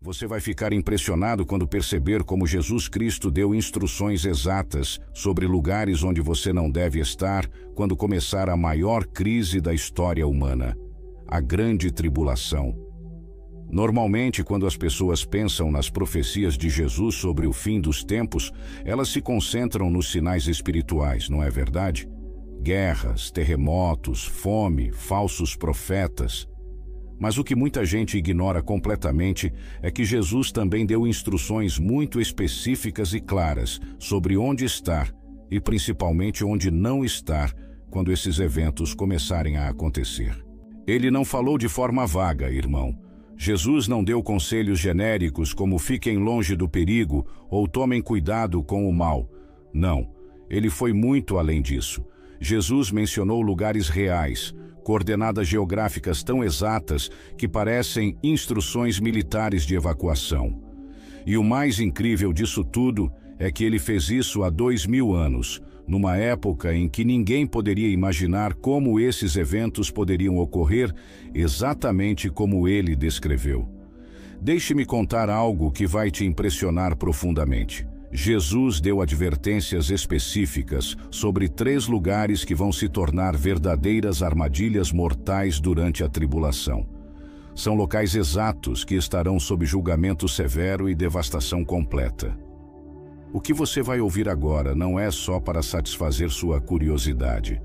Você vai ficar impressionado quando perceber como Jesus Cristo deu instruções exatas sobre lugares onde você não deve estar quando começar a maior crise da história humana, a Grande Tribulação. Normalmente, quando as pessoas pensam nas profecias de Jesus sobre o fim dos tempos, elas se concentram nos sinais espirituais, não é verdade? Guerras, terremotos, fome, falsos profetas. Mas o que muita gente ignora completamente é que Jesus também deu instruções muito específicas e claras sobre onde estar e principalmente onde não estar quando esses eventos começarem a acontecer. Ele não falou de forma vaga, irmão. Jesus não deu conselhos genéricos como fiquem longe do perigo ou tomem cuidado com o mal. Não, ele foi muito além disso. Jesus mencionou lugares reais, coordenadas geográficas tão exatas que parecem instruções militares de evacuação. E o mais incrível disso tudo é que ele fez isso há 2000 anos, numa época em que ninguém poderia imaginar como esses eventos poderiam ocorrer exatamente como ele descreveu. Deixe-me contar algo que vai te impressionar profundamente. Jesus deu advertências específicas sobre 3 lugares que vão se tornar verdadeiras armadilhas mortais durante a tribulação. São locais exatos que estarão sob julgamento severo e devastação completa. O que você vai ouvir agora não é só para satisfazer sua curiosidade.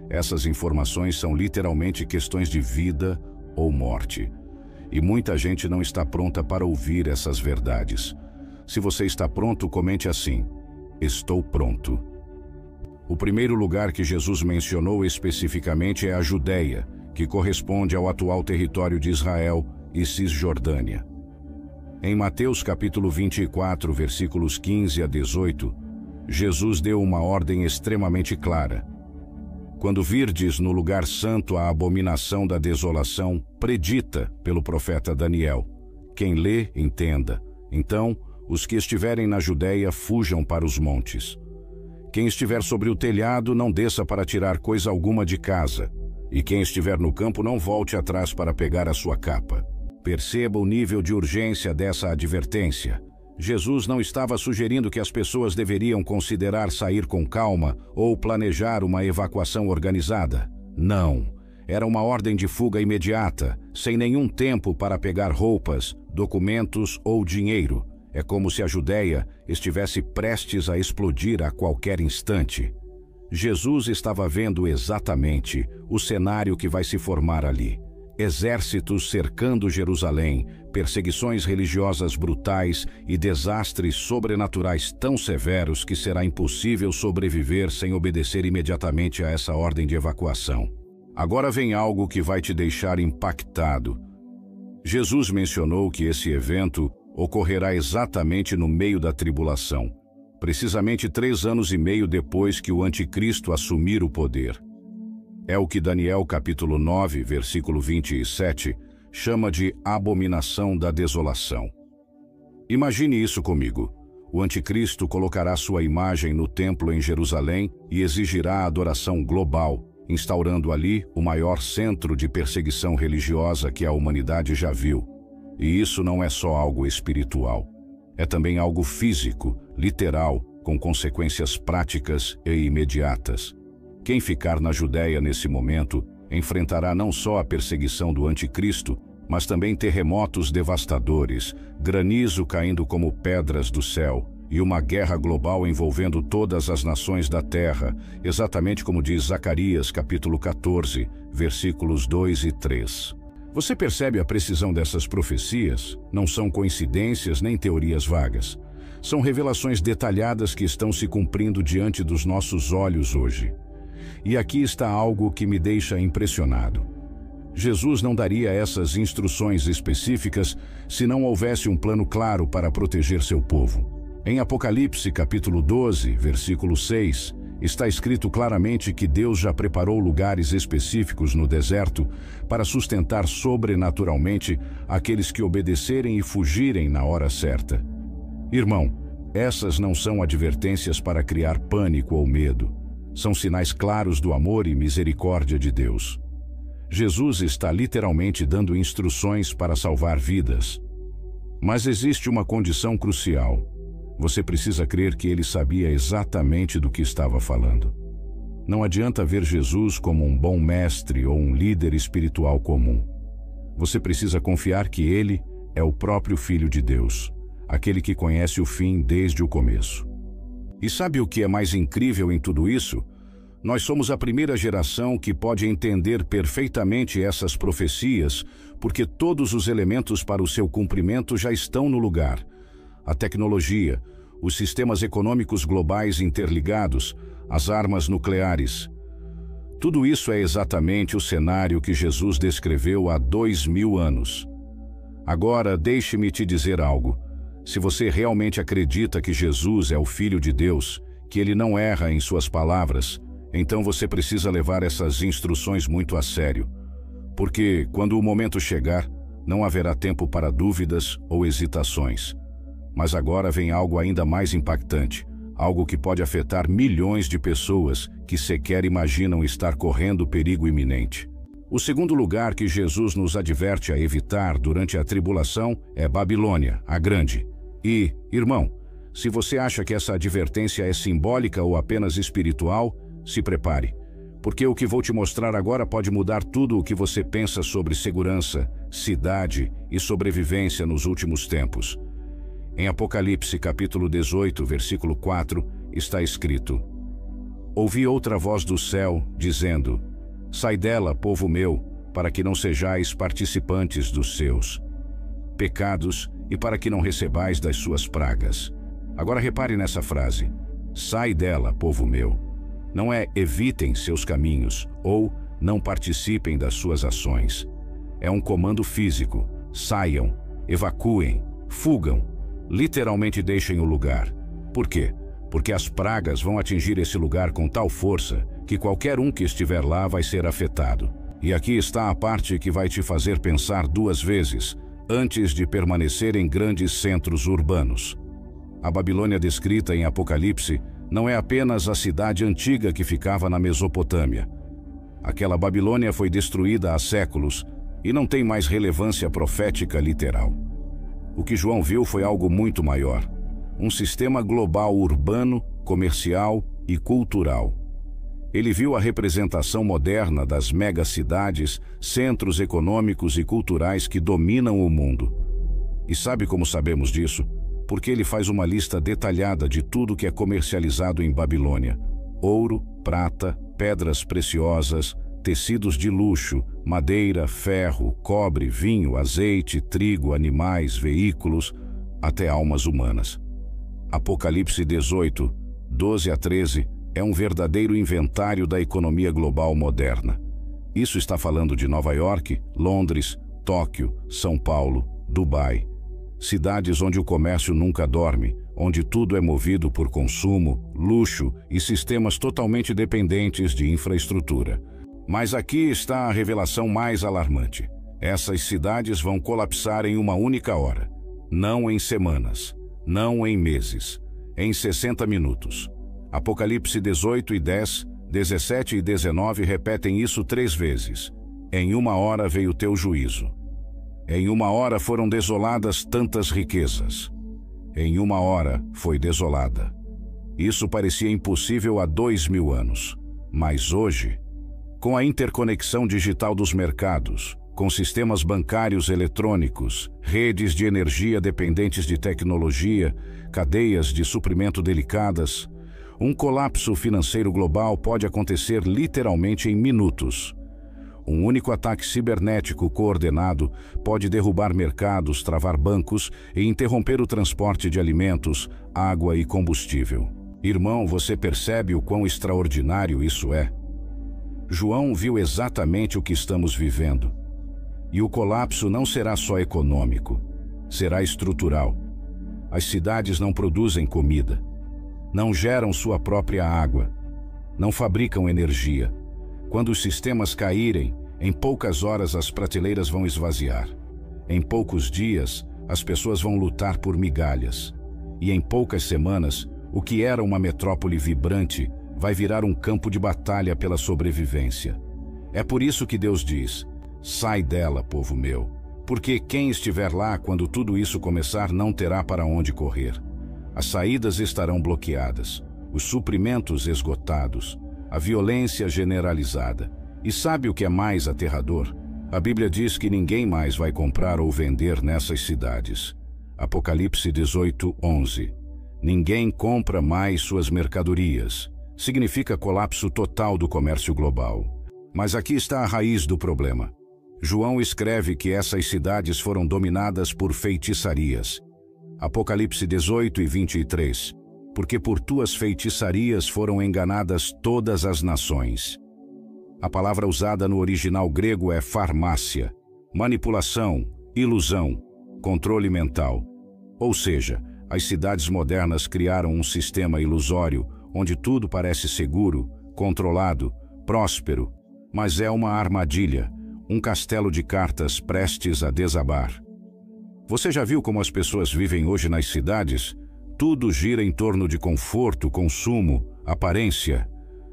Essas informações são literalmente questões de vida ou morte. E muita gente não está pronta para ouvir essas verdades. Se você está pronto, comente assim: estou pronto. O primeiro lugar que Jesus mencionou especificamente é a Judéia, que corresponde ao atual território de Israel e Cisjordânia. Em Mateus capítulo 24, versículos 15 a 18, Jesus deu uma ordem extremamente clara. Quando virdes no lugar santo a abominação da desolação, predita pelo profeta Daniel. Quem lê, entenda. Então, os que estiverem na Judéia fujam para os montes. Quem estiver sobre o telhado não desça para tirar coisa alguma de casa, e quem estiver no campo não volte atrás para pegar a sua capa. Perceba o nível de urgência dessa advertência. Jesus não estava sugerindo que as pessoas deveriam considerar sair com calma ou planejar uma evacuação organizada. Não. Era uma ordem de fuga imediata, sem nenhum tempo para pegar roupas, documentos ou dinheiro. É como se a Judéia estivesse prestes a explodir a qualquer instante. Jesus estava vendo exatamente o cenário que vai se formar ali. Exércitos cercando Jerusalém, perseguições religiosas brutais e desastres sobrenaturais tão severos que será impossível sobreviver sem obedecer imediatamente a essa ordem de evacuação. Agora vem algo que vai te deixar impactado. Jesus mencionou que esse evento ocorrerá exatamente no meio da tribulação, precisamente 3 anos e meio depois que o anticristo assumir o poder. É o que Daniel capítulo 9, versículo 27, chama de abominação da desolação. Imagine isso comigo. O anticristo colocará sua imagem no templo em Jerusalém e exigirá adoração global, instaurando ali o maior centro de perseguição religiosa que a humanidade já viu. E isso não é só algo espiritual. É também algo físico, literal, com consequências práticas e imediatas. Quem ficar na Judéia nesse momento enfrentará não só a perseguição do anticristo, mas também terremotos devastadores, granizo caindo como pedras do céu e uma guerra global envolvendo todas as nações da terra, exatamente como diz Zacarias capítulo 14, versículos 2 e 3. Você percebe a precisão dessas profecias? Não são coincidências nem teorias vagas. São revelações detalhadas que estão se cumprindo diante dos nossos olhos hoje. E aqui está algo que me deixa impressionado. Jesus não daria essas instruções específicas se não houvesse um plano claro para proteger seu povo. Em Apocalipse capítulo 12, versículo 6, está escrito claramente que Deus já preparou lugares específicos no deserto para sustentar sobrenaturalmente aqueles que obedecerem e fugirem na hora certa. Irmão, essas não são advertências para criar pânico ou medo. São sinais claros do amor e misericórdia de Deus. Jesus está literalmente dando instruções para salvar vidas. Mas existe uma condição crucial. Você precisa crer que ele sabia exatamente do que estava falando. Não adianta ver Jesus como um bom mestre ou um líder espiritual comum. Você precisa confiar que ele é o próprio Filho de Deus, aquele que conhece o fim desde o começo. E sabe o que é mais incrível em tudo isso? Nós somos a primeira geração que pode entender perfeitamente essas profecias, porque todos os elementos para o seu cumprimento já estão no lugar. A tecnologia, os sistemas econômicos globais interligados, as armas nucleares. Tudo isso é exatamente o cenário que Jesus descreveu há 2000 anos. Agora, deixe-me te dizer algo. Se você realmente acredita que Jesus é o Filho de Deus, que ele não erra em suas palavras, então você precisa levar essas instruções muito a sério. Porque, quando o momento chegar, não haverá tempo para dúvidas ou hesitações. Mas agora vem algo ainda mais impactante, algo que pode afetar milhões de pessoas que sequer imaginam estar correndo perigo iminente. O segundo lugar que Jesus nos adverte a evitar durante a tribulação é Babilônia, a Grande. E, irmão, se você acha que essa advertência é simbólica ou apenas espiritual, se prepare, porque o que vou te mostrar agora pode mudar tudo o que você pensa sobre segurança, cidade e sobrevivência nos últimos tempos. Em Apocalipse capítulo 18, versículo 4, está escrito: Ouvi outra voz do céu, dizendo: Sai dela, povo meu, para que não sejais participantes dos seus pecados e para que não recebais das suas pragas. Agora repare nessa frase: Sai dela, povo meu. Não é evitem seus caminhos ou não participem das suas ações. É um comando físico. Saiam, evacuem, fugam, literalmente deixem o lugar. Por quê? Porque as pragas vão atingir esse lugar com tal força que qualquer um que estiver lá vai ser afetado. E aqui está a parte que vai te fazer pensar duas vezes antes de permanecer em grandes centros urbanos. A Babilônia descrita em Apocalipse não é apenas a cidade antiga que ficava na Mesopotâmia. Aquela Babilônia foi destruída há séculos e não tem mais relevância profética literal. O que João viu foi algo muito maior. Um sistema global urbano, comercial e cultural. Ele viu a representação moderna das megacidades, centros econômicos e culturais que dominam o mundo. E sabe como sabemos disso? Porque ele faz uma lista detalhada de tudo que é comercializado em Babilônia: ouro, prata, pedras preciosas, tecidos de luxo, madeira, ferro, cobre, vinho, azeite, trigo, animais, veículos, até almas humanas. Apocalipse 18, 12 a 13, é um verdadeiro inventário da economia global moderna. Isso está falando de Nova York, Londres, Tóquio, São Paulo, Dubai. Cidades onde o comércio nunca dorme, onde tudo é movido por consumo, luxo e sistemas totalmente dependentes de infraestrutura. Mas aqui está a revelação mais alarmante. Essas cidades vão colapsar em uma única hora. Não em semanas, não em meses, em 60 minutos. Apocalipse 18 e 10, 17 e 19 repetem isso 3 vezes. Em uma hora veio teu juízo. Em uma hora foram desoladas tantas riquezas. Em uma hora foi desolada. Isso parecia impossível há 2000 anos. Mas hoje, com a interconexão digital dos mercados, com sistemas bancários eletrônicos, redes de energia dependentes de tecnologia, cadeias de suprimento delicadas, um colapso financeiro global pode acontecer literalmente em minutos. Um único ataque cibernético coordenado pode derrubar mercados, travar bancos e interromper o transporte de alimentos, água e combustível. Irmão, você percebe o quão extraordinário isso é? João viu exatamente o que estamos vivendo. E o colapso não será só econômico, será estrutural. As cidades não produzem comida, não geram sua própria água, não fabricam energia. Quando os sistemas caírem, em poucas horas as prateleiras vão esvaziar. Em poucos dias, as pessoas vão lutar por migalhas. E em poucas semanas, o que era uma metrópole vibrante vai virar um campo de batalha pela sobrevivência. É por isso que Deus diz: sai dela, povo meu, Porque quem estiver lá quando tudo isso começar não terá para onde correr. As saídas estarão bloqueadas, os suprimentos esgotados, a violência generalizada. E sabe o que é mais aterrador? A Bíblia diz que ninguém mais vai comprar ou vender nessas cidades. Apocalipse 18:11. Ninguém compra mais suas mercadorias. Significa colapso total do comércio global. Mas aqui está a raiz do problema. João escreve que essas cidades foram dominadas por feitiçarias. Apocalipse 18:23. Porque por tuas feitiçarias foram enganadas todas as nações. A palavra usada no original grego é farmácia, manipulação, ilusão, controle mental. Ou seja, as cidades modernas criaram um sistema ilusório onde tudo parece seguro, controlado, próspero, mas é uma armadilha, um castelo de cartas prestes a desabar. Você já viu como as pessoas vivem hoje nas cidades? Tudo gira em torno de conforto, consumo, aparência.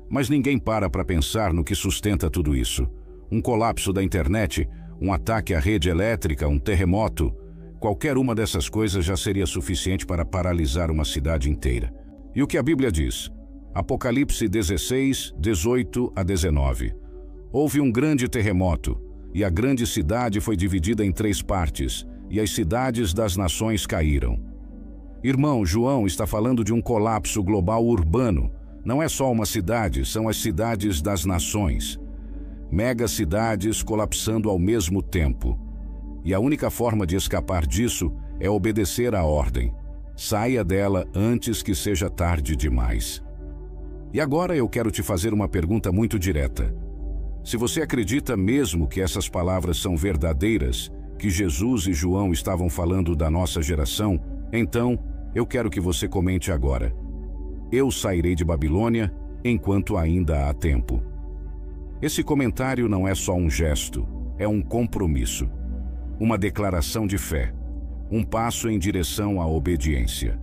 Mas ninguém para pensar no que sustenta tudo isso. Um colapso da internet, um ataque à rede elétrica, um terremoto. Qualquer uma dessas coisas já seria suficiente para paralisar uma cidade inteira. E o que a Bíblia diz? Apocalipse 16:18-19. Houve um grande terremoto, e a grande cidade foi dividida em 3 partes, e as cidades das nações caíram. Irmão, João está falando de um colapso global urbano. Não é só uma cidade, são as cidades das nações. Megacidades colapsando ao mesmo tempo. E a única forma de escapar disso é obedecer à ordem. Saia dela antes que seja tarde demais. E agora eu quero te fazer uma pergunta muito direta. Se você acredita mesmo que essas palavras são verdadeiras, que Jesus e João estavam falando da nossa geração, então eu quero que você comente agora. Eu sairei de Babilônia enquanto ainda há tempo. Esse comentário não é só um gesto, é um compromisso, uma declaração de fé, um passo em direção à obediência.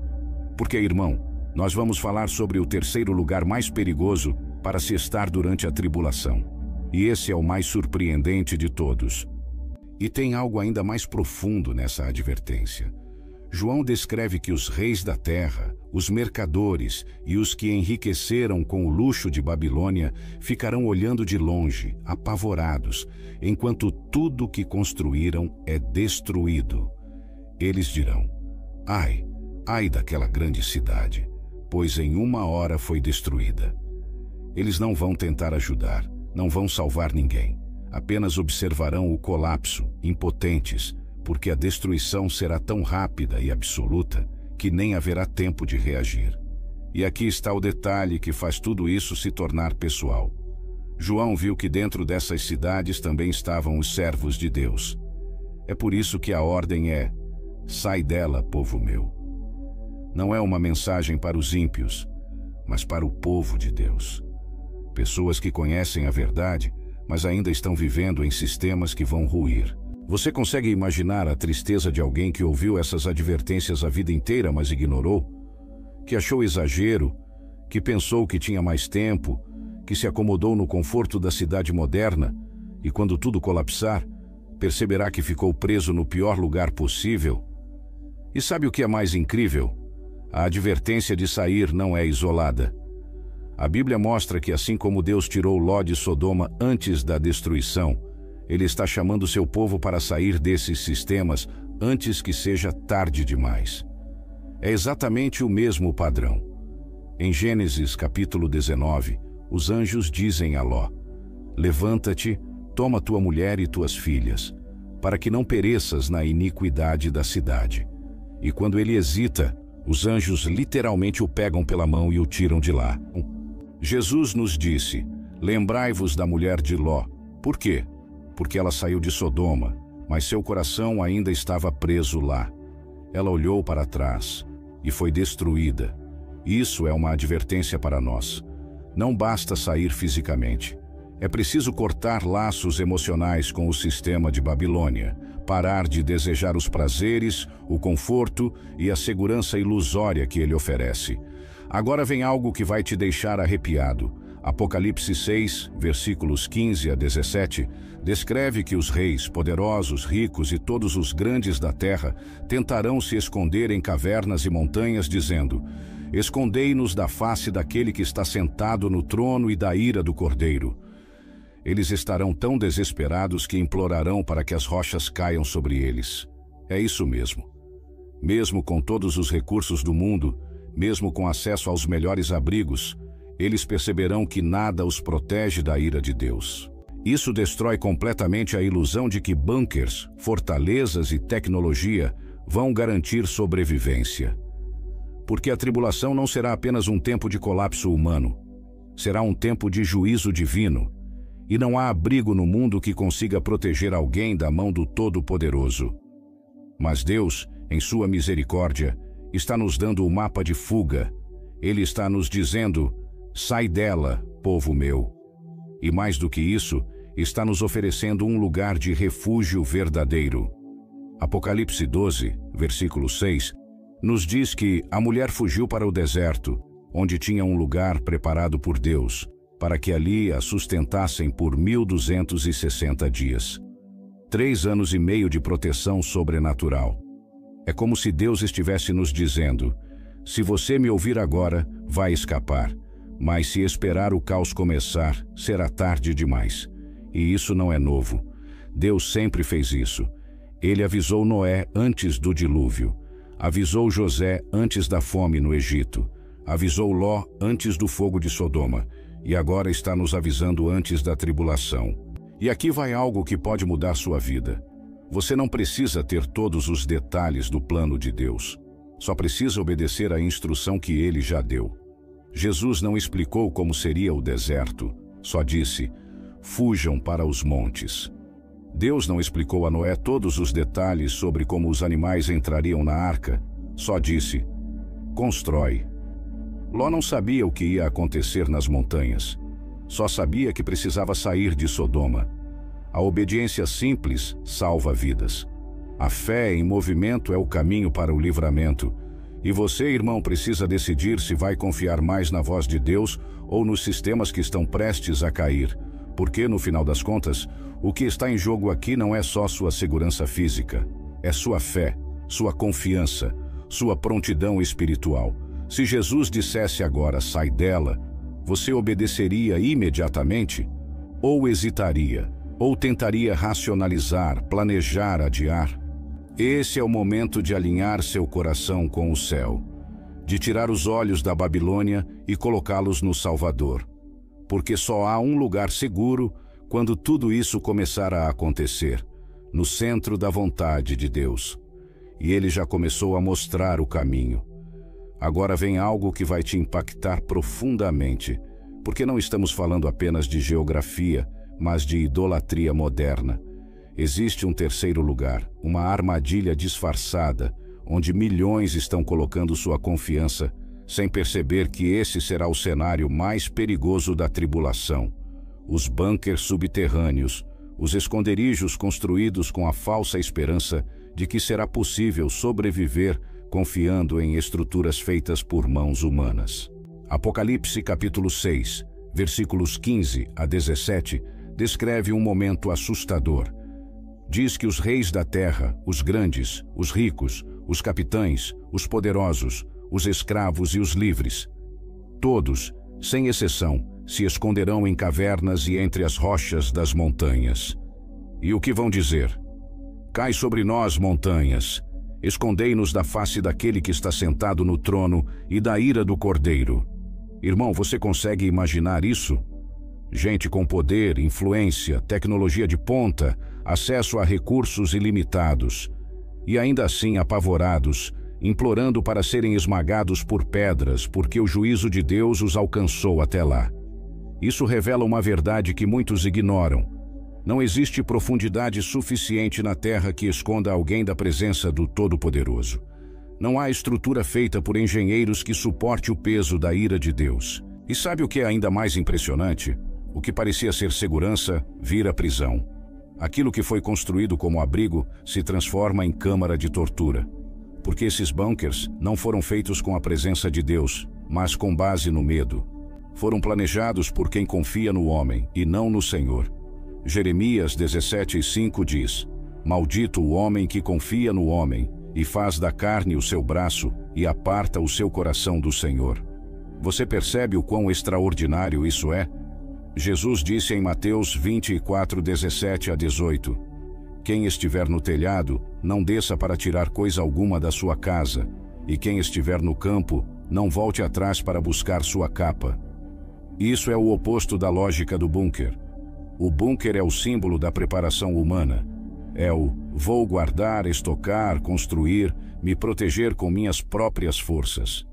Porque, irmão, nós vamos falar sobre o terceiro lugar mais perigoso para se estar durante a tribulação. E esse é o mais surpreendente de todos. E tem algo ainda mais profundo nessa advertência. João descreve que os reis da terra, os mercadores e os que enriqueceram com o luxo de Babilônia ficarão olhando de longe, apavorados, enquanto tudo que construíram é destruído. Eles dirão: ai, ai daquela grande cidade, pois em uma hora foi destruída. Eles não vão tentar ajudar, não vão salvar ninguém. Apenas observarão o colapso, impotentes, porque a destruição será tão rápida e absoluta que nem haverá tempo de reagir. E aqui está o detalhe que faz tudo isso se tornar pessoal. João viu que dentro dessas cidades também estavam os servos de Deus. É por isso que a ordem é: sai dela, povo meu. Não é uma mensagem para os ímpios, mas para o povo de Deus. Pessoas que conhecem a verdade, mas ainda estão vivendo em sistemas que vão ruir. Você consegue imaginar a tristeza de alguém que ouviu essas advertências a vida inteira, mas ignorou? Que achou exagero, que pensou que tinha mais tempo, que se acomodou no conforto da cidade moderna e, quando tudo colapsar, perceberá que ficou preso no pior lugar possível? E sabe o que é mais incrível? A advertência de sair não é isolada. A Bíblia mostra que, assim como Deus tirou Ló de Sodoma antes da destruição, Ele está chamando seu povo para sair desses sistemas antes que seja tarde demais. É exatamente o mesmo padrão. Em Gênesis capítulo 19, os anjos dizem a Ló: levanta-te, toma tua mulher e tuas filhas, para que não pereças na iniquidade da cidade. E quando ele hesita, os anjos literalmente o pegam pela mão e o tiram de lá. Jesus nos disse: lembrai-vos da mulher de Ló. Por quê? Porque ela saiu de Sodoma, mas seu coração ainda estava preso lá. Ela olhou para trás e foi destruída. Isso é uma advertência para nós. Não basta sair fisicamente. É preciso cortar laços emocionais com o sistema de Babilônia, parar de desejar os prazeres, o conforto e a segurança ilusória que ele oferece. Agora vem algo que vai te deixar arrepiado. Apocalipse 6, versículos 15 a 17, descreve que os reis, poderosos, ricos e todos os grandes da terra tentarão se esconder em cavernas e montanhas, dizendo: escondei-nos da face daquele que está sentado no trono e da ira do Cordeiro. Eles estarão tão desesperados que implorarão para que as rochas caiam sobre eles. É isso mesmo. Mesmo com todos os recursos do mundo, mesmo com acesso aos melhores abrigos, eles perceberão que nada os protege da ira de Deus. Isso destrói completamente a ilusão de que bunkers, fortalezas e tecnologia vão garantir sobrevivência. Porque a tribulação não será apenas um tempo de colapso humano. Será um tempo de juízo divino. E não há abrigo no mundo que consiga proteger alguém da mão do Todo-Poderoso. Mas Deus, em sua misericórdia, está nos dando o mapa de fuga. Ele está nos dizendo: sai dela, povo meu. E mais do que isso, está nos oferecendo um lugar de refúgio verdadeiro. Apocalipse 12, versículo 6, nos diz que a mulher fugiu para o deserto, onde tinha um lugar preparado por Deus, para que ali a sustentassem por 1260 dias. 3 anos e meio de proteção sobrenatural. É como se Deus estivesse nos dizendo: se você me ouvir agora, vai escapar. Mas se esperar o caos começar, será tarde demais. E isso não é novo. Deus sempre fez isso. Ele avisou Noé antes do dilúvio. Avisou José antes da fome no Egito. Avisou Ló antes do fogo de Sodoma. E agora está nos avisando antes da tribulação. E aqui vai algo que pode mudar sua vida. Você não precisa ter todos os detalhes do plano de Deus. Só precisa obedecer à instrução que ele já deu. Jesus não explicou como seria o deserto, só disse: fujam para os montes. Deus não explicou a Noé todos os detalhes sobre como os animais entrariam na arca, só disse: constrói. Ló não sabia o que ia acontecer nas montanhas, só sabia que precisava sair de Sodoma. A obediência simples salva vidas. A fé em movimento é o caminho para o livramento. E você, irmão, precisa decidir se vai confiar mais na voz de Deus ou nos sistemas que estão prestes a cair. Porque, no final das contas, o que está em jogo aqui não é só sua segurança física. É sua fé, sua confiança, sua prontidão espiritual. Se Jesus dissesse agora, sai dela, você obedeceria imediatamente? Ou hesitaria? Ou tentaria racionalizar, planejar, adiar? Esse é o momento de alinhar seu coração com o céu, de tirar os olhos da Babilônia e colocá-los no Salvador. Porque só há um lugar seguro quando tudo isso começar a acontecer, no centro da vontade de Deus. E ele já começou a mostrar o caminho. Agora vem algo que vai te impactar profundamente, porque não estamos falando apenas de geografia, mas de idolatria moderna. Existe um terceiro lugar, uma armadilha disfarçada, onde milhões estão colocando sua confiança, sem perceber que esse será o cenário mais perigoso da tribulação. Os bunkers subterrâneos, os esconderijos construídos com a falsa esperança de que será possível sobreviver confiando em estruturas feitas por mãos humanas. Apocalipse capítulo 6, versículos 15 a 17, descreve um momento assustador. Diz que os reis da terra, os grandes, os ricos, os capitães, os poderosos, os escravos e os livres, todos, sem exceção, se esconderão em cavernas e entre as rochas das montanhas. E o que vão dizer? Cai sobre nós, montanhas, escondei-nos da face daquele que está sentado no trono e da ira do Cordeiro. Irmão, você consegue imaginar isso? Gente com poder, influência, tecnologia de ponta, acesso a recursos ilimitados, e ainda assim apavorados, implorando para serem esmagados por pedras, porque o juízo de Deus os alcançou até lá. Isso revela uma verdade que muitos ignoram. Não existe profundidade suficiente na terra que esconda alguém da presença do Todo-Poderoso. Não há estrutura feita por engenheiros que suporte o peso da ira de Deus. E sabe o que é ainda mais impressionante? O que parecia ser segurança vira prisão. Aquilo que foi construído como abrigo se transforma em câmara de tortura. Porque esses bunkers não foram feitos com a presença de Deus, mas com base no medo. foram planejados por quem confia no homem e não no Senhor. Jeremias 17:5 diz: Maldito o homem que confia no homem e faz da carne o seu braço e aparta o seu coração do Senhor. Você percebe o quão extraordinário isso é? Jesus disse em Mateus 24:17-18: Quem estiver no telhado, não desça para tirar coisa alguma da sua casa, e quem estiver no campo, não volte atrás para buscar sua capa. Isso é o oposto da lógica do bunker. O bunker é o símbolo da preparação humana. É o vou guardar, estocar, construir, me proteger com minhas próprias forças.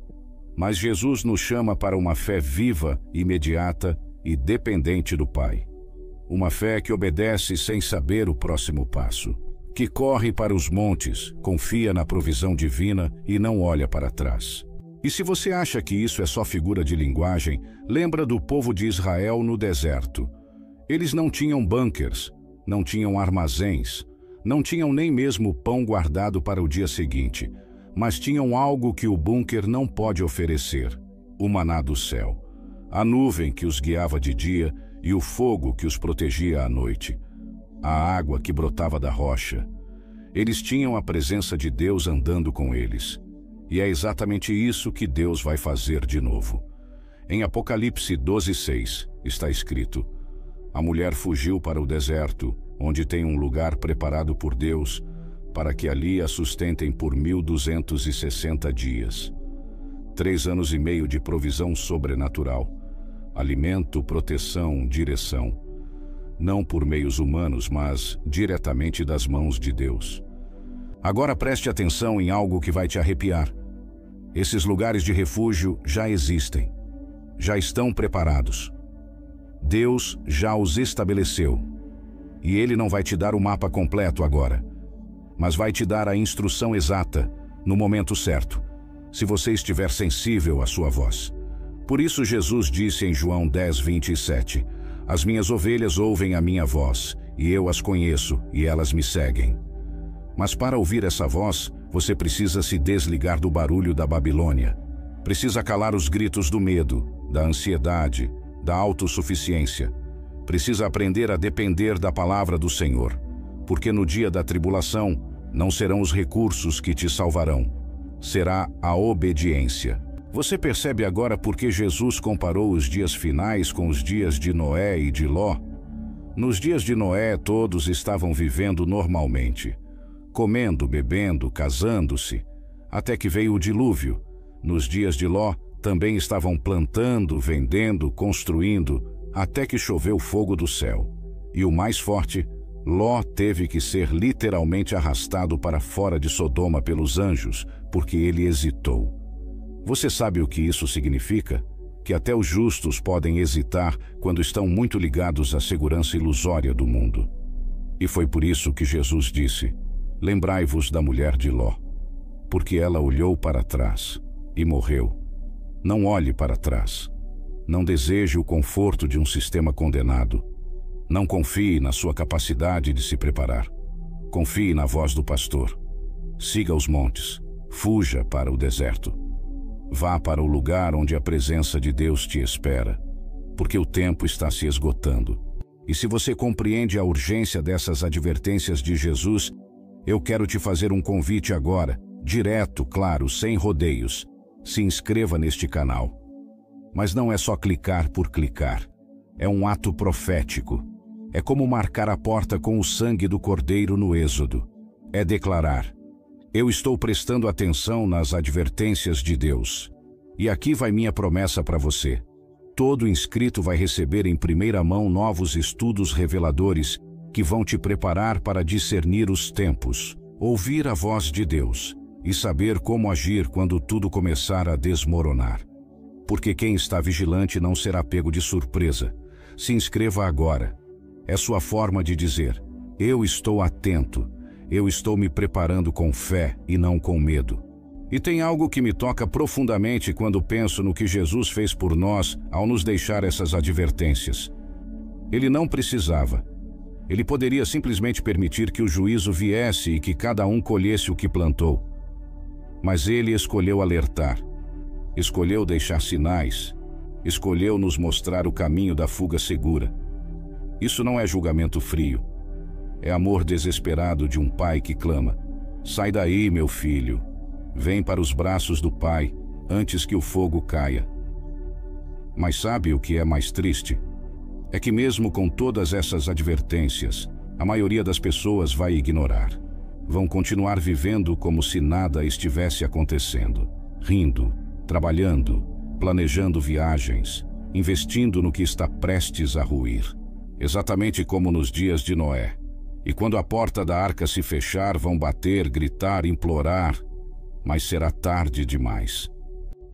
Mas Jesus nos chama para uma fé viva, imediata e dependente do Pai. Uma fé que obedece sem saber o próximo passo, que corre para os montes, confia na provisão divina e não olha para trás. E se você acha que isso é só figura de linguagem, lembra do povo de Israel no deserto. Eles não tinham bunkers, não tinham armazéns, não tinham nem mesmo pão guardado para o dia seguinte, mas tinham algo que o bunker não pode oferecer: o maná do céu, a nuvem que os guiava de dia e o fogo que os protegia à noite, a água que brotava da rocha. Eles tinham a presença de Deus andando com eles. E é exatamente isso que Deus vai fazer de novo. Em Apocalipse 12:6 está escrito: A mulher fugiu para o deserto, onde tem um lugar preparado por Deus, para que ali a sustentem por 1260 dias. 3 anos e meio de provisão sobrenatural. Alimento, proteção, direção. Não por meios humanos, mas diretamente das mãos de Deus. Agora preste atenção em algo que vai te arrepiar. Esses lugares de refúgio já existem. Já estão preparados. Deus já os estabeleceu. E Ele não vai te dar o mapa completo agora, mas vai te dar a instrução exata, no momento certo, se você estiver sensível à sua voz. Por isso Jesus disse em João 10:27, As minhas ovelhas ouvem a minha voz, e eu as conheço, e elas me seguem. Mas para ouvir essa voz, você precisa se desligar do barulho da Babilônia. Precisa calar os gritos do medo, da ansiedade, da autossuficiência. Precisa aprender a depender da palavra do Senhor, porque no dia da tribulação, não serão os recursos que te salvarão, será a obediência. Você percebe agora por que Jesus comparou os dias finais com os dias de Noé e de Ló? Nos dias de Noé, todos estavam vivendo normalmente, comendo, bebendo, casando-se, até que veio o dilúvio. Nos dias de Ló, também estavam plantando, vendendo, construindo, até que choveu fogo do céu. E o mais forte, Ló teve que ser literalmente arrastado para fora de Sodoma pelos anjos, porque ele hesitou. Você sabe o que isso significa? Que até os justos podem hesitar quando estão muito ligados à segurança ilusória do mundo. E foi por isso que Jesus disse: Lembrai-vos da mulher de Ló, porque ela olhou para trás e morreu. Não olhe para trás. Não deseje o conforto de um sistema condenado. Não confie na sua capacidade de se preparar. Confie na voz do pastor. Siga os montes. Fuja para o deserto. Vá para o lugar onde a presença de Deus te espera, porque o tempo está se esgotando. E se você compreende a urgência dessas advertências de Jesus, eu quero te fazer um convite agora, direto, claro, sem rodeios. Se inscreva neste canal. Mas não é só clicar por clicar. É um ato profético. É como marcar a porta com o sangue do Cordeiro no Êxodo. É declarar: eu estou prestando atenção nas advertências de Deus. E aqui vai minha promessa para você. Todo inscrito vai receber em primeira mão novos estudos reveladores que vão te preparar para discernir os tempos, ouvir a voz de Deus e saber como agir quando tudo começar a desmoronar. Porque quem está vigilante não será pego de surpresa. Se inscreva agora. É sua forma de dizer: eu estou atento. Eu estou me preparando com fé e não com medo. E tem algo que me toca profundamente quando penso no que Jesus fez por nós ao nos deixar essas advertências. Ele não precisava. Ele poderia simplesmente permitir que o juízo viesse e que cada um colhesse o que plantou. Mas ele escolheu alertar. Escolheu deixar sinais. Escolheu nos mostrar o caminho da fuga segura. Isso não é julgamento frio. É amor desesperado de um pai que clama: sai daí, meu filho. Vem para os braços do pai, antes que o fogo caia. Mas sabe o que é mais triste? É que mesmo com todas essas advertências, a maioria das pessoas vai ignorar. Vão continuar vivendo como se nada estivesse acontecendo, rindo, trabalhando, planejando viagens, investindo no que está prestes a ruir. Exatamente como nos dias de Noé. E quando a porta da arca se fechar, vão bater, gritar, implorar, mas será tarde demais.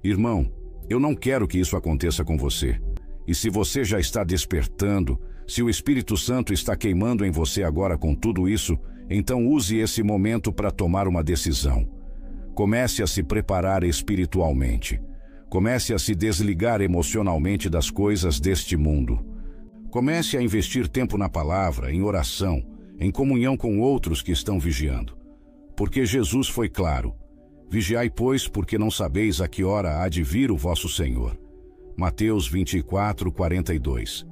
Irmão, eu não quero que isso aconteça com você. E se você já está despertando, se o Espírito Santo está queimando em você agora com tudo isso, então use esse momento para tomar uma decisão. Comece a se preparar espiritualmente. Comece a se desligar emocionalmente das coisas deste mundo. Comece a investir tempo na palavra, em oração, em comunhão com outros que estão vigiando. Porque Jesus foi claro: vigiai, pois, porque não sabeis a que hora há de vir o vosso Senhor. Mateus 24, 42.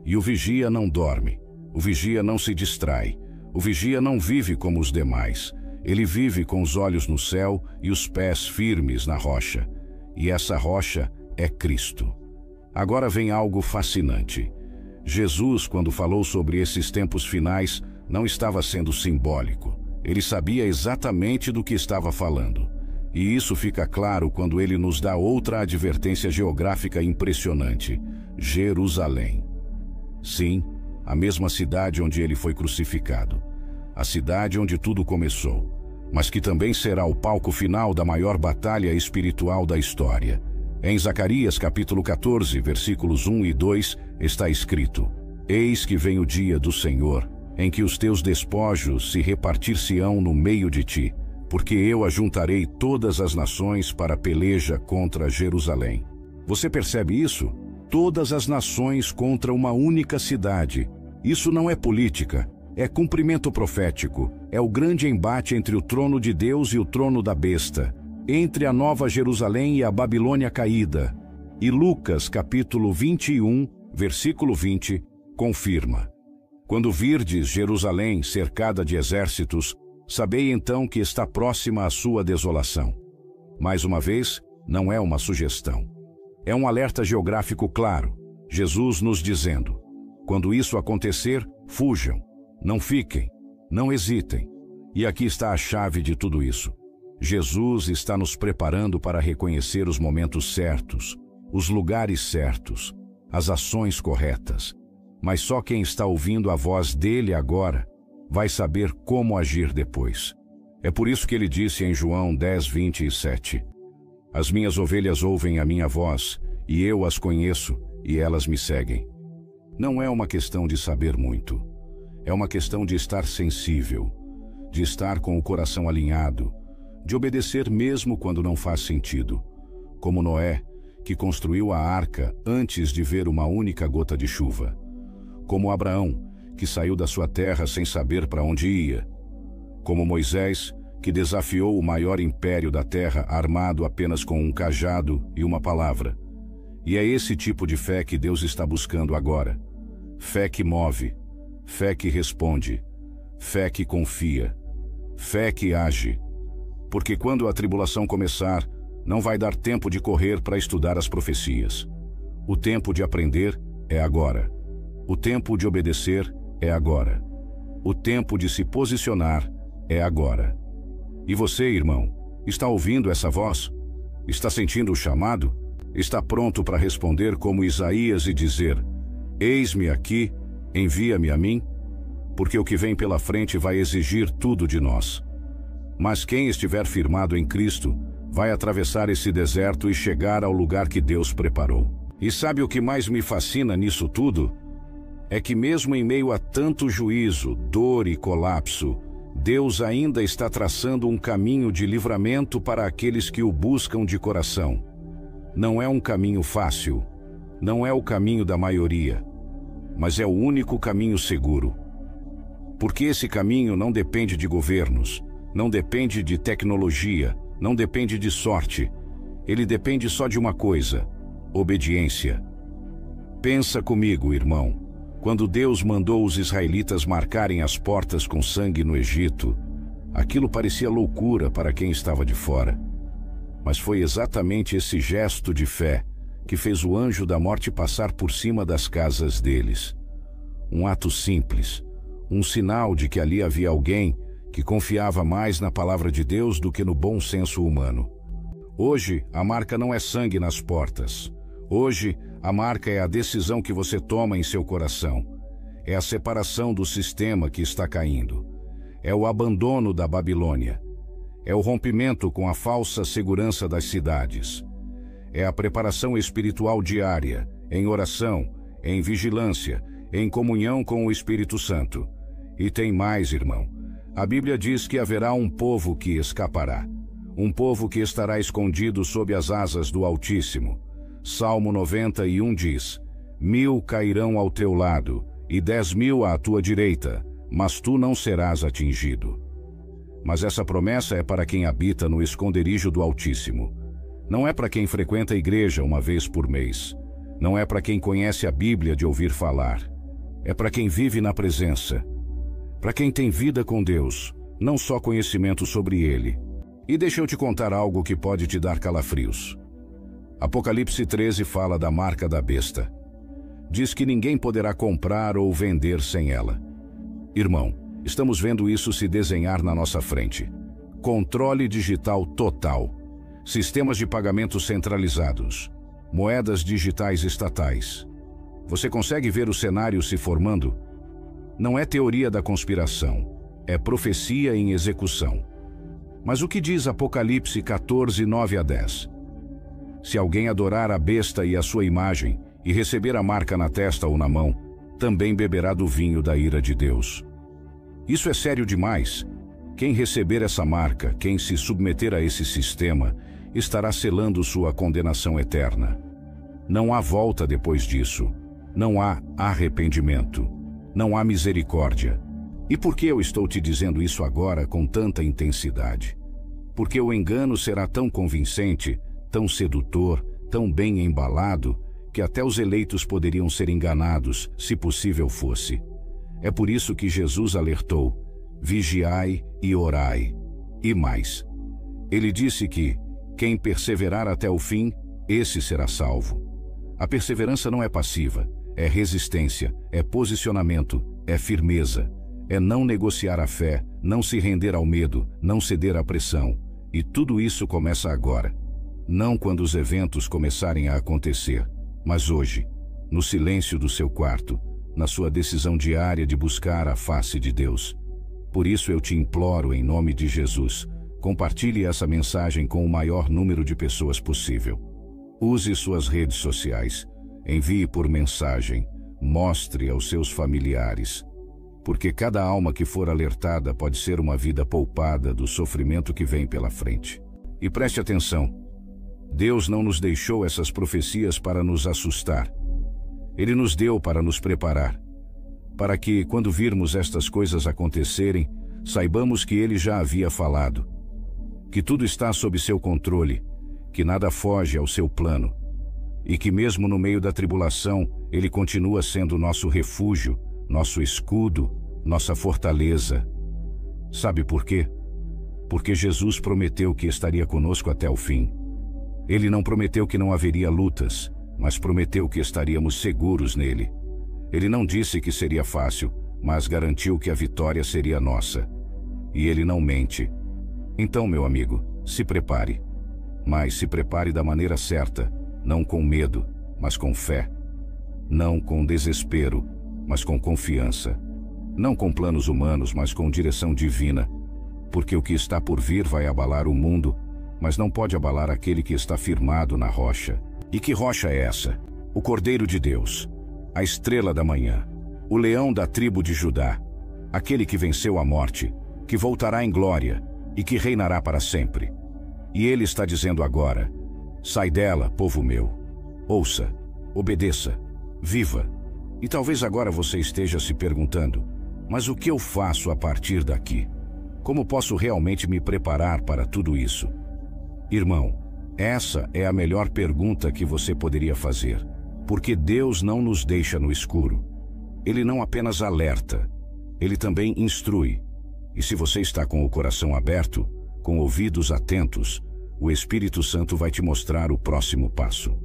E o vigia não dorme, o vigia não se distrai, o vigia não vive como os demais. Ele vive com os olhos no céu e os pés firmes na rocha. E essa rocha é Cristo. Agora vem algo fascinante. Jesus, quando falou sobre esses tempos finais, não estava sendo simbólico. Ele sabia exatamente do que estava falando. E isso fica claro quando ele nos dá outra advertência geográfica impressionante: Jerusalém. Sim, a mesma cidade onde ele foi crucificado. A cidade onde tudo começou, mas que também será o palco final da maior batalha espiritual da história. Em Zacarias capítulo 14, versículos 1 e 2, está escrito: Eis que vem o dia do Senhor, em que os teus despojos se repartir-se-ão no meio de ti, porque eu ajuntarei todas as nações para a peleja contra Jerusalém. Você percebe isso? Todas as nações contra uma única cidade. Isso não é política, é cumprimento profético. É o grande embate entre o trono de Deus e o trono da besta, entre a Nova Jerusalém e a Babilônia caída. E Lucas capítulo 21, versículo 20, confirma: Quando virdes Jerusalém cercada de exércitos, sabei então que está próxima a sua desolação. Mais uma vez, não é uma sugestão. É um alerta geográfico claro. Jesus nos dizendo: quando isso acontecer, fujam, não fiquem, não hesitem. E aqui está a chave de tudo isso. Jesus está nos preparando para reconhecer os momentos certos, os lugares certos, as ações corretas. Mas só quem está ouvindo a voz dele agora vai saber como agir depois. É por isso que ele disse em João 10, 27, As minhas ovelhas ouvem a minha voz, e eu as conheço, e elas me seguem. Não é uma questão de saber muito. É uma questão de estar sensível, de estar com o coração alinhado, de obedecer mesmo quando não faz sentido. Como Noé, que construiu a arca antes de ver uma única gota de chuva. Como Abraão, que saiu da sua terra sem saber para onde ia. Como Moisés, que desafiou o maior império da terra armado apenas com um cajado e uma palavra. E é esse tipo de fé que Deus está buscando agora. Fé que move, fé que responde, fé que confia, fé que age. Porque quando a tribulação começar, não vai dar tempo de correr para estudar as profecias. O tempo de aprender é agora. O tempo de obedecer é agora. O tempo de se posicionar é agora. E você, irmão, está ouvindo essa voz? Está sentindo o chamado? Está pronto para responder como Isaías e dizer: Eis-me aqui, envia-me a mim? Porque o que vem pela frente vai exigir tudo de nós. Mas quem estiver firmado em Cristo vai atravessar esse deserto e chegar ao lugar que Deus preparou. E sabe o que mais me fascina nisso tudo? É que mesmo em meio a tanto juízo, dor e colapso, Deus ainda está traçando um caminho de livramento para aqueles que o buscam de coração. Não é um caminho fácil, não é o caminho da maioria, mas é o único caminho seguro. Porque esse caminho não depende de governos, não depende de tecnologia, não depende de sorte. Ele depende só de uma coisa: Obediência. Pensa comigo, irmão. Quando Deus mandou os israelitas marcarem as portas com sangue no Egito, aquilo parecia loucura para quem estava de fora. Mas foi exatamente esse gesto de fé que fez o anjo da morte passar por cima das casas deles. Um ato simples, um sinal de que ali havia alguém que confiava mais na palavra de Deus do que no bom senso humano. Hoje, a marca não é sangue nas portas. Hoje, a marca é a decisão que você toma em seu coração. É a separação do sistema que está caindo. É o abandono da Babilônia. É o rompimento com a falsa segurança das cidades. É a preparação espiritual diária, em oração, em vigilância, em comunhão com o Espírito Santo. E tem mais, irmão. A Bíblia diz que haverá um povo que escapará. Um povo que estará escondido sob as asas do Altíssimo. Salmo 91 diz: 1000 cairão ao teu lado, e 10.000 à tua direita, mas tu não serás atingido. Mas essa promessa é para quem habita no esconderijo do Altíssimo. Não é para quem frequenta a igreja uma vez por mês. Não é para quem conhece a Bíblia de ouvir falar. É para quem vive na presença. Para quem tem vida com Deus, não só conhecimento sobre Ele. E deixa eu te contar algo que pode te dar calafrios. Apocalipse 13 fala da marca da besta. Diz que ninguém poderá comprar ou vender sem ela. Irmão, estamos vendo isso se desenhar na nossa frente. Controle digital total. Sistemas de pagamento centralizados. Moedas digitais estatais. Você consegue ver o cenário se formando? Não é teoria da conspiração. É profecia em execução. Mas o que diz Apocalipse 14, 9 a 10? Se alguém adorar a besta e a sua imagem, e receber a marca na testa ou na mão, também beberá do vinho da ira de Deus. Isso é sério demais. Quem receber essa marca, quem se submeter a esse sistema, estará selando sua condenação eterna. Não há volta depois disso. Não há arrependimento. Não há misericórdia. E por que eu estou te dizendo isso agora com tanta intensidade? Porque o engano será tão convincente, tão sedutor, tão bem embalado, que até os eleitos poderiam ser enganados, se possível fosse. É por isso que Jesus alertou: vigiai e orai. E mais. Ele disse que quem perseverar até o fim, esse será salvo. A perseverança não é passiva, é resistência, é posicionamento, é firmeza. É não negociar a fé, não se render ao medo, não ceder à pressão. E tudo isso começa agora. Não quando os eventos começarem a acontecer, mas hoje, no silêncio do seu quarto, na sua decisão diária de buscar a face de Deus. Por isso eu te imploro em nome de Jesus, compartilhe essa mensagem com o maior número de pessoas possível. Use suas redes sociais, envie por mensagem, mostre aos seus familiares. Porque cada alma que for alertada pode ser uma vida poupada do sofrimento que vem pela frente. E preste atenção, Deus não nos deixou essas profecias para nos assustar. Ele nos deu para nos preparar, para que, quando virmos estas coisas acontecerem, saibamos que Ele já havia falado, que tudo está sob seu controle, que nada foge ao seu plano, e que mesmo no meio da tribulação, Ele continua sendo nosso refúgio, nosso escudo, nossa fortaleza. Sabe por quê? Porque Jesus prometeu que estaria conosco até o fim. Ele não prometeu que não haveria lutas, mas prometeu que estaríamos seguros nele. Ele não disse que seria fácil, mas garantiu que a vitória seria nossa. E ele não mente. Então, meu amigo, se prepare. Mas se prepare da maneira certa, não com medo, mas com fé. Não com desespero, mas com confiança. Não com planos humanos, mas com direção divina. Porque o que está por vir vai abalar o mundo, mas não pode abalar aquele que está firmado na rocha. E que rocha é essa? O Cordeiro de Deus, a estrela da manhã, o leão da tribo de Judá, aquele que venceu a morte, que voltará em glória e que reinará para sempre. E ele está dizendo agora: sai dela, povo meu. Ouça, obedeça, viva. E talvez agora você esteja se perguntando: mas o que eu faço a partir daqui? Como posso realmente me preparar para tudo isso? Irmão, Essa é a melhor pergunta que você poderia fazer, porque Deus não nos deixa no escuro. Ele não apenas alerta, Ele também instrui. E se você está com o coração aberto, com ouvidos atentos, o Espírito Santo vai te mostrar o próximo passo.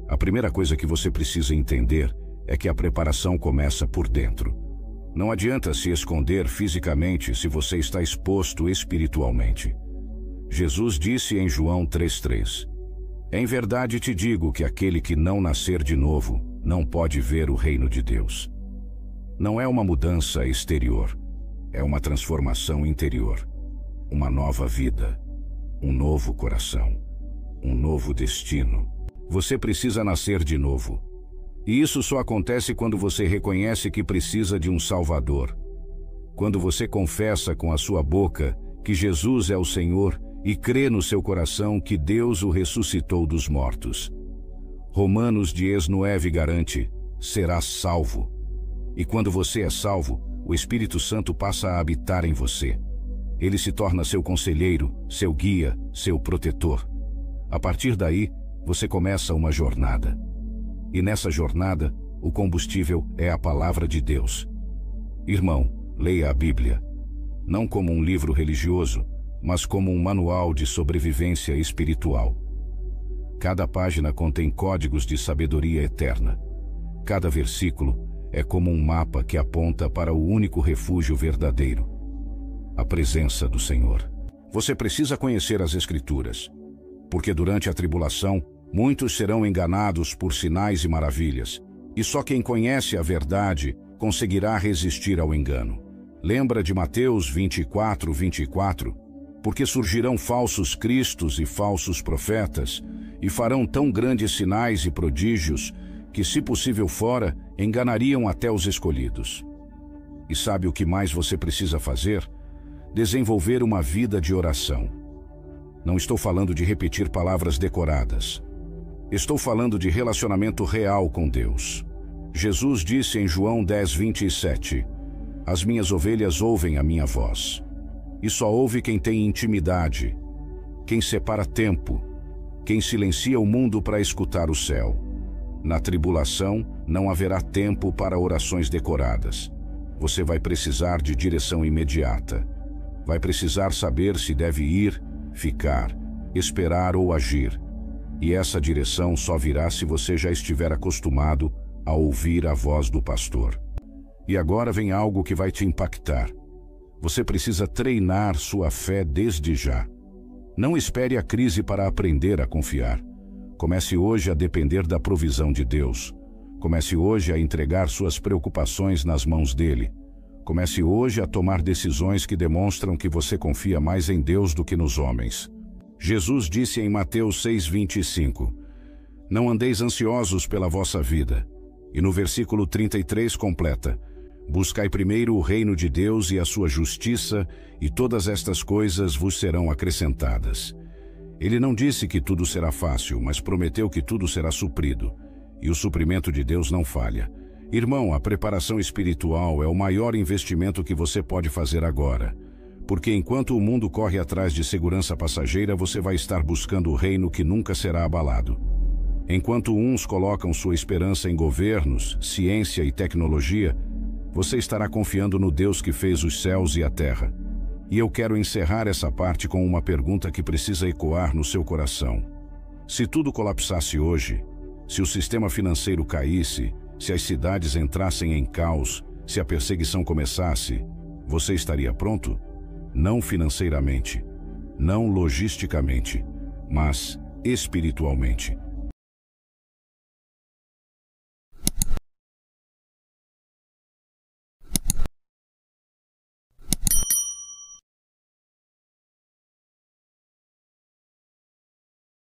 A primeira coisa que você precisa entender é que a preparação começa por dentro. Não adianta se esconder fisicamente se você está exposto espiritualmente. Jesus disse em João 3,3: Em verdade te digo que aquele que não nascer de novo não pode ver o reino de Deus. Não é uma mudança exterior, é uma transformação interior, uma nova vida, um novo coração, um novo destino. Você precisa nascer de novo. E isso só acontece quando você reconhece que precisa de um Salvador. Quando você confessa com a sua boca que Jesus é o Senhor e crê no seu coração que Deus o ressuscitou dos mortos. Romanos 10:9 garante: serás salvo. E quando você é salvo, o Espírito Santo passa a habitar em você. Ele se torna seu conselheiro, seu guia, seu protetor. A partir daí, você começa uma jornada. E nessa jornada, o combustível é a palavra de Deus. Irmão, leia a Bíblia, não como um livro religioso, mas como um manual de sobrevivência espiritual. Cada página contém códigos de sabedoria eterna. Cada versículo é como um mapa que aponta para o único refúgio verdadeiro: a presença do Senhor. Você precisa conhecer as Escrituras, porque durante a tribulação, muitos serão enganados por sinais e maravilhas, e só quem conhece a verdade conseguirá resistir ao engano. Lembra de Mateus 24:24? Porque surgirão falsos cristos e falsos profetas, e farão tão grandes sinais e prodígios, que, se possível fora, enganariam até os escolhidos. E sabe o que mais você precisa fazer? Desenvolver uma vida de oração. Não estou falando de repetir palavras decoradas. Estou falando de relacionamento real com Deus. Jesus disse em João 10:27: As minhas ovelhas ouvem a minha voz. E só ouve quem tem intimidade, quem separa tempo, quem silencia o mundo para escutar o céu. Na tribulação, não haverá tempo para orações decoradas. Você vai precisar de direção imediata. Vai precisar saber se deve ir, ficar, esperar ou agir. E essa direção só virá se você já estiver acostumado a ouvir a voz do pastor. E agora vem algo que vai te impactar. Você precisa treinar sua fé desde já. Não espere a crise para aprender a confiar. Comece hoje a depender da provisão de Deus. Comece hoje a entregar suas preocupações nas mãos dele. Comece hoje a tomar decisões que demonstram que você confia mais em Deus do que nos homens. Jesus disse em Mateus 6:25: Não andeis ansiosos pela vossa vida. E no versículo 33 completa: Buscai primeiro o reino de Deus e a sua justiça, e todas estas coisas vos serão acrescentadas. Ele não disse que tudo será fácil, mas prometeu que tudo será suprido. E o suprimento de Deus não falha. Irmão, a preparação espiritual é o maior investimento que você pode fazer agora. Porque enquanto o mundo corre atrás de segurança passageira, você vai estar buscando o reino que nunca será abalado. Enquanto uns colocam sua esperança em governos, ciência e tecnologia, você estará confiando no Deus que fez os céus e a terra. E eu quero encerrar essa parte com uma pergunta que precisa ecoar no seu coração. Se tudo colapsasse hoje, se o sistema financeiro caísse, se as cidades entrassem em caos, se a perseguição começasse, você estaria pronto? Não financeiramente, não logisticamente, mas espiritualmente.